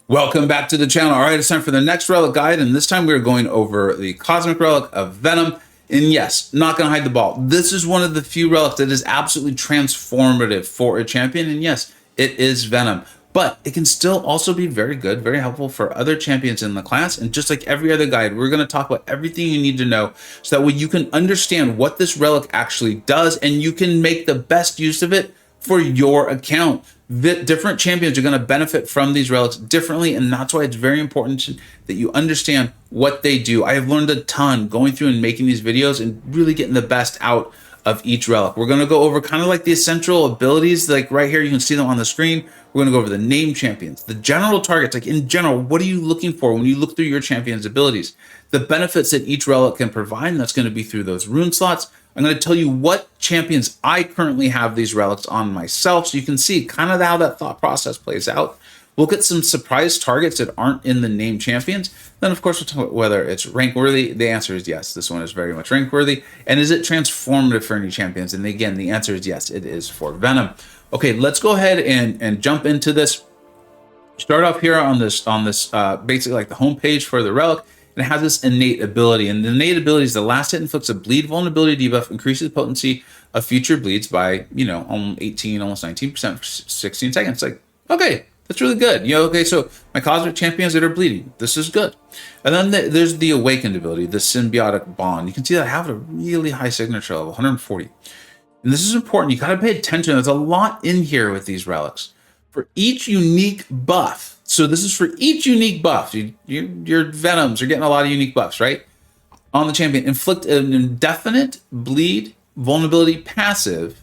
Welcome back to the channel. All right, it's time for the next relic guide, and this time we're going over the Cosmic Relic of Venom. And yes, not going to hide the ball. This is one of the few relics that is absolutely transformative for a champion, and yes, it is Venom. But it can still also be very good, very helpful for other champions in the class. And just like every other guide, we're going to talk about everything you need to know so that way you can understand what this relic actually does, and you can make the best use of it for your account. Different champions are going to benefit from these relics differently, and that's why it's very important that you understand what they do. I have learned a ton going through and making these videos and really getting the best out of each relic. We're going to go over kind of like the essential abilities, like right here, you can see them on the screen. We're going to go over the name champions, the general targets, like in general, what are you looking for when you look through your champion's abilities? The benefits that each relic can provide, and that's going to be through those rune slots. I'm going to tell you what champions I currently have these relics on myself, so you can see kind of how that thought process plays out. We'll get some surprise targets that aren't in the name champions. Then, of course, we'll talk about whether it's rank worthy. The answer is yes. This one is very much rank worthy. And is it transformative for any champions? And again, the answer is yes, it is for Venom. Okay, let's go ahead and jump into this. Start off here on this basically like the home page for the relic. And it has this innate ability. And the innate ability is the last hit inflicts a bleed vulnerability debuff, increases the potency of future bleeds by, almost 18, almost 19% for 16 seconds. Like, okay, that's really good. Okay, so my cosmic champions that are bleeding, this is good. And then there's the awakened ability, the symbiotic bond. You can see that I have a really high signature level, 140. And this is important. You got to pay attention. There's a lot in here with these relics. For each unique buff, so this is for each unique buff. Your Venoms are getting a lot of unique buffs, right? On the champion, inflict an indefinite bleed vulnerability passive,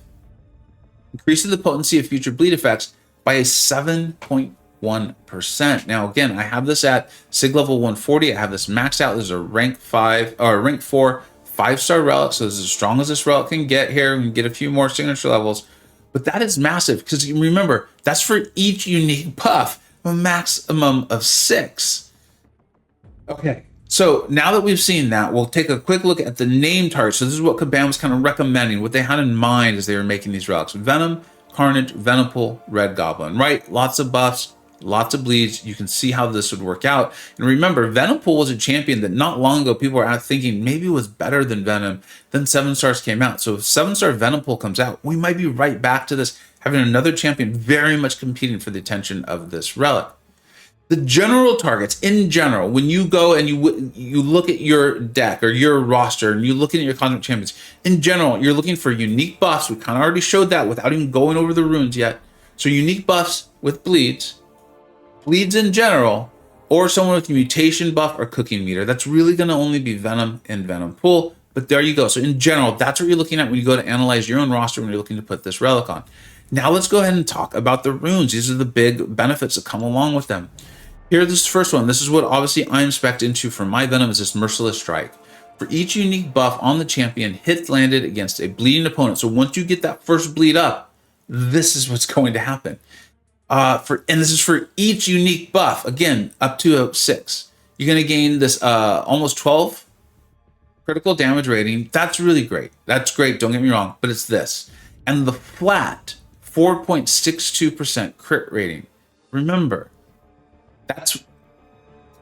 increases the potency of future bleed effects by a 7.1%. Now, again, I have this at Sig level 140. I have this maxed out. This is a rank 5 or rank 4 5-star relic. So this is as strong as this relic can get here. We can get a few more signature levels. But that is massive because you remember, that's for each unique buff, a maximum of 6. Okay, so now that we've seen that, we'll take a quick look at the name target. So this is what Kabam was kind of recommending, what they had in mind as they were making these relics. Venom, Carnage, Venompool, Red Goblin, right? Lots of buffs, lots of bleeds. You can see how this would work out. And remember, Venompool was a champion that not long ago people were out thinking maybe was better than Venom. Then 7 stars came out. So if 7-star Venompool comes out, we might be right back to this, having another champion very much competing for the attention of this relic. The general targets, in general, when you go and you look at your deck or your roster and you look at your cosmic champions, in general, you're looking for unique buffs. We kind of already showed that without even going over the runes yet. So unique buffs with bleeds in general, or someone with a mutation buff or cooking meter. That's really going to only be Venom and Venompool. But there you go. So in general, that's what you're looking at when you go to analyze your own roster when you're looking to put this relic on. Now let's go ahead and talk about the runes. These are the big benefits that come along with them. Here, this first one. This is what obviously I'm spec'd into for my Venom, is this Merciless Strike. For each unique buff on the champion, hits landed against a bleeding opponent. So once you get that first bleed up, this is what's going to happen. And this is for each unique buff, again, up to a 6. You're going to gain this almost 12 critical damage rating. That's really great. That's great, don't get me wrong, but it's this. And the flat 4.62% crit rating. Remember, that's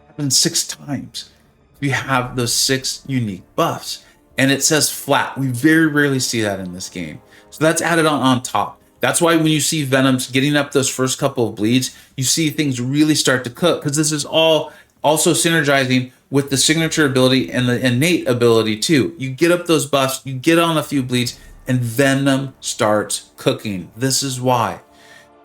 happened 6 times. You have those 6 unique buffs. And it says flat. We very rarely see that in this game. So that's added on top. That's why when you see Venoms getting up those first couple of bleeds, you see things really start to cook, because this is all also synergizing with the signature ability and the innate ability too. You get up those buffs, you get on a few bleeds, and Venom starts cooking. This is why.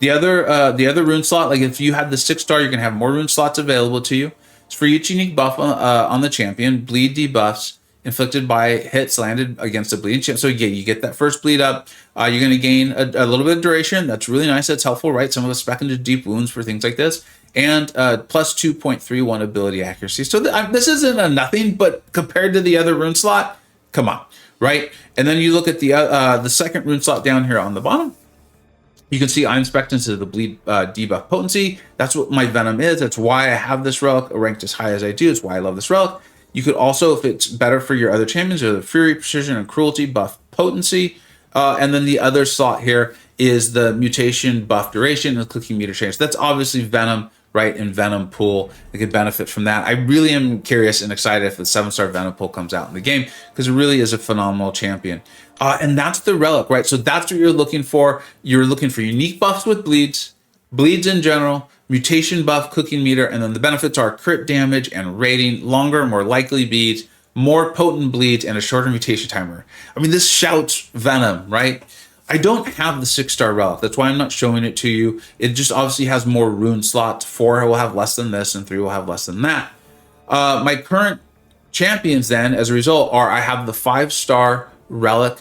The other rune slot, like if you had the 6-star, you're gonna have more rune slots available to you. It's for each unique buff on the champion, bleed debuffs inflicted by hits landed against a bleeding champ. So yeah, you get that first bleed up. You're going to gain a little bit of duration. That's really nice. That's helpful, right? Some of us spec into deep wounds for things like this. And plus 2.31 ability accuracy. So this isn't a nothing, but compared to the other rune slot, come on, right? And then you look at the second rune slot down here on the bottom. You can see I'm spec'd into the bleed debuff potency. That's what my Venom is. That's why I have this relic ranked as high as I do. It's why I love this relic. You could also, if it's better for your other champions, or the Fury, Precision, and Cruelty buff potency. And then the other slot here is the mutation buff duration and the cooking meter change. That's obviously Venom right, in Venom pool that could benefit from that. I really am curious and excited if the 7-star Venom pool comes out in the game, because it really is a phenomenal champion. And that's the Relic, right? So that's what you're looking for. You're looking for unique buffs with bleeds, bleeds in general, mutation buff, cooking meter, and then the benefits are crit damage and rating, longer, more likely beads, more potent bleeds, and a shorter mutation timer. I mean, this shouts Venom, right? I don't have the 6-star Relic. That's why I'm not showing it to you. It just obviously has more rune slots. 4 will have less than this, and 3 will have less than that. My current champions then, as a result, are I have the 5-star Relic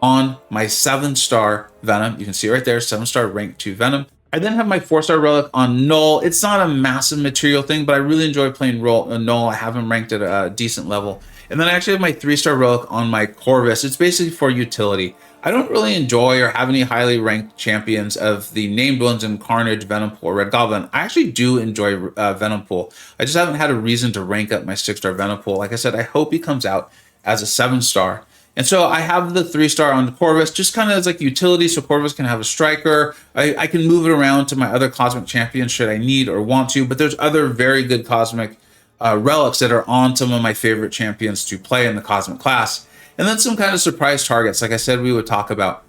on my 7-star Venom. You can see right there, 7-star rank 2 Venom. I then have my 4-star Relic on Null. It's not a massive material thing, but I really enjoy playing Null. I have him ranked at a decent level. And then I actually have my 3-star Relic on my Corvus. It's basically for utility. I don't really enjoy or have any highly ranked champions of the named ones in Carnage, Venom Pool, or Red Goblin. I actually do enjoy Venom Pool. I just haven't had a reason to rank up my 6-star Venom Pool. Like I said, I hope he comes out as a 7-star. And so I have the 3-star on Corvus just kind of as like utility, so Corvus can have a striker. I can move it around to my other Cosmic champions should I need or want to, but there's other very good Cosmic relics that are on some of my favorite champions to play in the Cosmic class. And then some kind of surprise targets, like I said, we would talk about.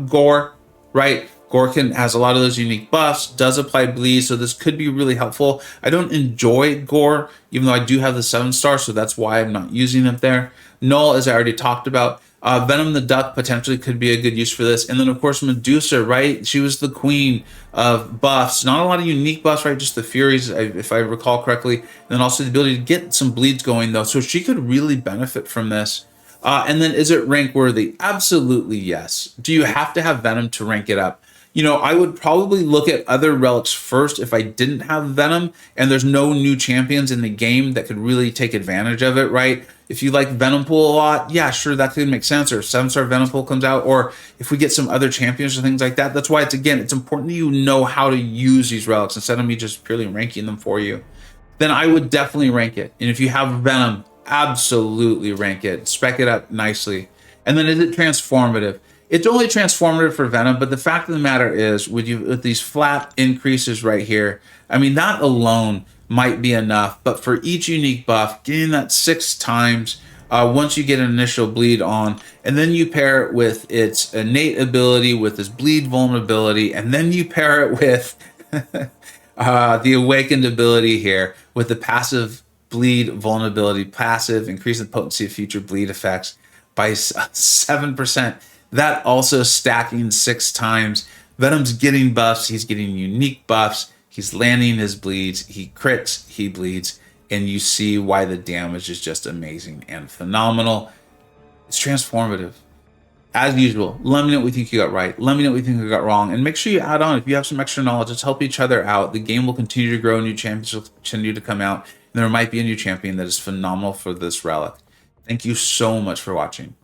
Gore, right? Gore has a lot of those unique buffs, does apply bleed, so this could be really helpful. I don't enjoy Gore, even though I do have the 7-star, so that's why I'm not using it there. Null, as I already talked about. Venom the Duck potentially could be a good use for this. And then, of course, Medusa, right? She was the queen of buffs. Not a lot of unique buffs, right? Just the Furies, if I recall correctly. And then also the ability to get some bleeds going, though. So she could really benefit from this. And then, is it rank worthy? Absolutely yes. Do you have to have Venom to rank it up? You know, I would probably look at other relics first if I didn't have Venom and there's no new champions in the game that could really take advantage of it, right? If you like Venom Pool a lot, yeah, sure, that could make sense. Or if 7-star Venom Pool comes out, or if we get some other champions or things like that. That's why it's important that you know how to use these relics instead of me just purely ranking them for you. Then I would definitely rank it. And if you have Venom, absolutely rank it. Spec it up nicely. And then is it transformative? It's only transformative for Venom, but the fact of the matter is, with these flat increases right here, I mean, that alone might be enough. But for each unique buff, getting that 6 times once you get an initial bleed on, and then you pair it with its innate ability, with its bleed vulnerability, and then you pair it with the awakened ability here, with the passive bleed vulnerability, passive, increase the potency of future bleed effects by 7%. That also stacking 6 times. Venom's getting buffs. He's getting unique buffs. He's landing his bleeds. He crits. He bleeds. And you see why the damage is just amazing and phenomenal. It's transformative. As usual, let me know what you think you got right. Let me know what you think you got wrong. And make sure you add on if you have some extra knowledge. Let's help each other out. The game will continue to grow. New champions will continue to come out. And there might be a new champion that is phenomenal for this relic. Thank you so much for watching.